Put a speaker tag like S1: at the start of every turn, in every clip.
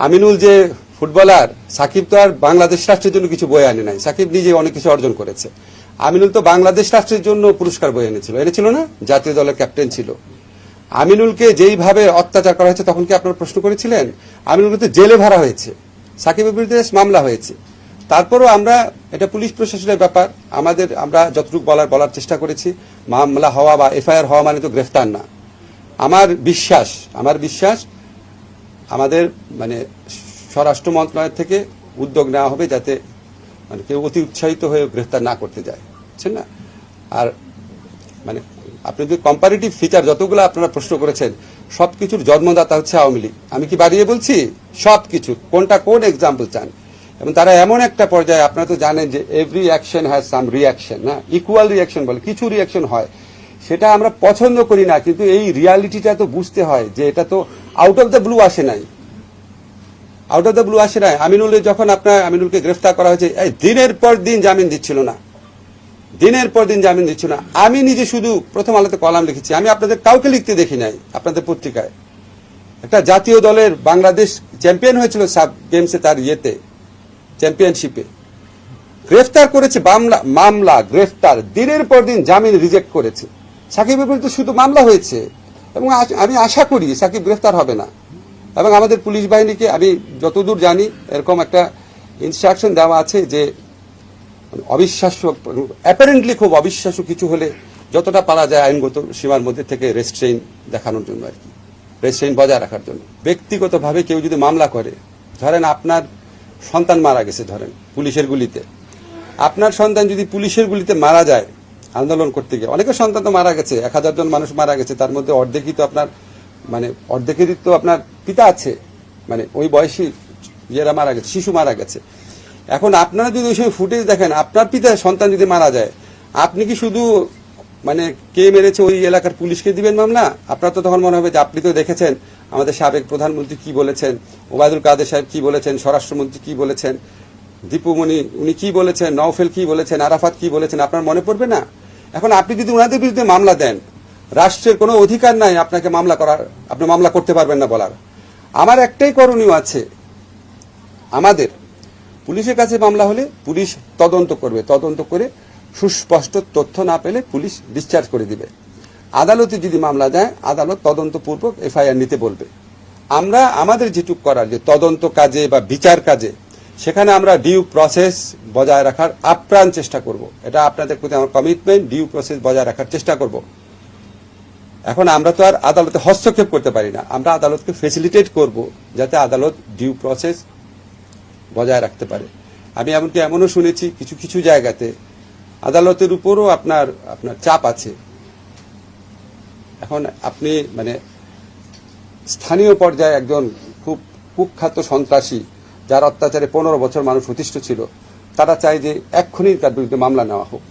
S1: আমিনুল যে ফুটবলার, সাকিব তো আর বাংলাদেশ রাষ্ট্রের জন্য কিছু বয়ে আনে নাই। সাকিব নিজে অনেক কিছু অর্জন করেছে। আমিনুল তো বাংলাদেশ রাষ্ট্রের জন্য পুরস্কার বয়ে এনেছিল না? জাতীয় দলের ক্যাপ্টেন ছিল। আমিনুলকে যেইভাবে অত্যাচার করা হয়েছে তখন কি আপনারা প্রশ্ন করেছিলেন? আমিনুলকে তো জেলে ভরা হয়েছে, সাকিবের বিরুদ্ধে মামলা হয়েছে। তারপরও আমরা, এটা পুলিশ প্রশাসনের ব্যাপার, আমরা যতটুকু বলার চেষ্টা করেছি। মামলা হওয়া বা এফআইআর হওয়া মানে তো গ্রেফতার না। আমার বিশ্বাস আমাদের স্বরাষ্ট্র মন্ত্রণালয় থেকে উদ্যোগ নেওয়া হবে যাতে কেউ অতি উৎসাহিত হয়ে গ্রেফতার না করতে যায়, বুঝছেন না? আর আপনি যদি কম্পারেটিভ ফিচার যতগুলো আপনারা প্রশ্ন করেছেন, সবকিছুর জন্মদাতা হচ্ছে আওয়ামী লীগ। আমি কি বাড়িয়ে বলছি? সবকিছু কোন এক্সাম্পল চান? এবং তারা এমন একটা পর্যায়ে, আপনারা তো জানেন যে every action has some reaction, না? ইকুয়াল রিয়াকশন বলে কিছু রিয়াকশন হয়, সেটা আমরা পছন্দ করি না, কিন্তু এই রিয়ালিটিটা তো বুঝতে হয় যে এটা তো আউট অফ দ্য ব্লু আসে নাই। আমিনুলকে গ্রেফতার করা হয়েছে, দিনের পর দিন জামিন দিচ্ছিল না। আমি নিজে শুধু প্রথম আলোতে কলাম লিখেছি, আমি আপনাদের কাউকে লিখতে দেখি নাই। আপনাদের পত্রিকায় একটা জাতীয় দলের বাংলাদেশ চ্যাম্পিয়ন হয়েছিল সাব গেমসে, তার চ্যাম্পিয়নশিপে গ্রেফতার করেছে, মামলা গ্রেফতার, দিনের পর দিন জামিন রিজেক্ট করেছে। সাকিবের বিরুদ্ধে শুধু মামলা হয়েছে এবং আমি আশা করি সাকিব গ্রেফতার হবে না। এবং আমাদের পুলিশ বাহিনীকে আমি যতদূর জানি এরকম একটা ইনস্ট্রাকশন দেওয়া আছে যে অবিশ্বাস্য, অ্যাপারেন্টলি খুব অবিশ্বাস্য কিছু হলে যতটা পারা যায় আইনগত সীমার মধ্যে থেকে রেস্ট্রেইন দেখানোর জন্য, আর কি, রেস্ট্রেইন বজায় রাখার জন্য। ব্যক্তিগতভাবে কেউ যদি মামলা করে, ধরেন আপনার সন্তান মারা গেছে, ধরেন পুলিশের গুলিতে, আপনার সন্তান যদি পুলিশের গুলিতে মারা যায় আন্দোলন করতে গিয়ে, অনেকের সন্তান তো মারা গেছে, 1000 জন মানুষ মারা গেছে, তার মধ্যে অর্ধেকই তো আপনার অর্ধেকেরই তো আপনার পিতা আছে, ওই বয়সী ইয়েরা মারা গেছে, শিশু মারা গেছে। এখন আপনারা যদি ওই সময় ফুটেজ দেখেন, আপনার পিতা সন্তান যদি মারা যায়, আপনি কি শুধু কে মেরেছে ওই এলাকার পুলিশকে দিবেন মামলা? আপনার তো তখন মনে হবে যে আপনি তো দেখেছেন আমাদের সাবেক প্রধানমন্ত্রী কি বলেছেন, ওবায়দুল কাদের সাহেব কি বলেছেন, স্বরাষ্ট্রমন্ত্রী কি বলেছেন, দীপুমণি উনি কি বলেছেন, নওফেল কি বলেছেন, আরাফাত কি বলেছেন, আপনার মনে পড়বে না? এখন আপনি যদি ওনাদের বিরুদ্ধে মামলা দেন, রাষ্ট্রের কোনো অধিকার নাই আপনাকে মামলা করার, আপনি মামলা করতে পারবেন না বলার। আমার একটাই করণীয় আছে, আমাদের পুলিশের কাছে মামলা হলে পুলিশ তদন্ত করবে, তদন্ত করে সুস্পষ্ট তথ্য না পেলে পুলিশ ডিসচার্জ করে দিবে। আদালতে যদি মামলা দেয়, আদালত তদন্তপূর্বক এফআইআর নিতে বলবে। আমরা আমাদের যেটুক করার, যে তদন্ত কাজে বা বিচার কাজে, সেখানে আমরা ডিউ প্রসেস বজায় রাখার আপ্রাণ চেষ্টা করব। এটা আপনাদের প্রতি আমার কমিটমেন্ট, ডিউ প্রসেস বজায় রাখার চেষ্টা করব। এখন আমরা তো আর আদালতে হস্তক্ষেপ করতে পারি না, আমরা আদালতকে ফেসিলিটেট করব যাতে আদালত ডিউ প্রসেস বজায় রাখতে পারে। আমি এমনও শুনেছি কিছু কিছু জায়গাতে আদালতের উপরও আপনার চাপ আছে। এখন আপনি স্থানীয় পর্যায়ে একজন খুব কুখ্যাত সন্ত্রাসী, যার অত্যাচারে 15 বছর মানুষ অতিষ্ঠ ছিল, তারা চায় যে এক্ষুনি তার বিরুদ্ধে মামলা নেওয়া হোক।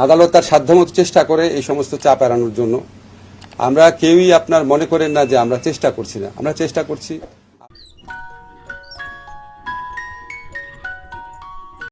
S1: আদালত তার সাধ্যমতো চেষ্টা করে এই সমস্ত চাপ এড়ানোর জন্য। আমরা কেউই আপনার মনে করেন না যে আমরা চেষ্টা করছি না, আমরা চেষ্টা করছি।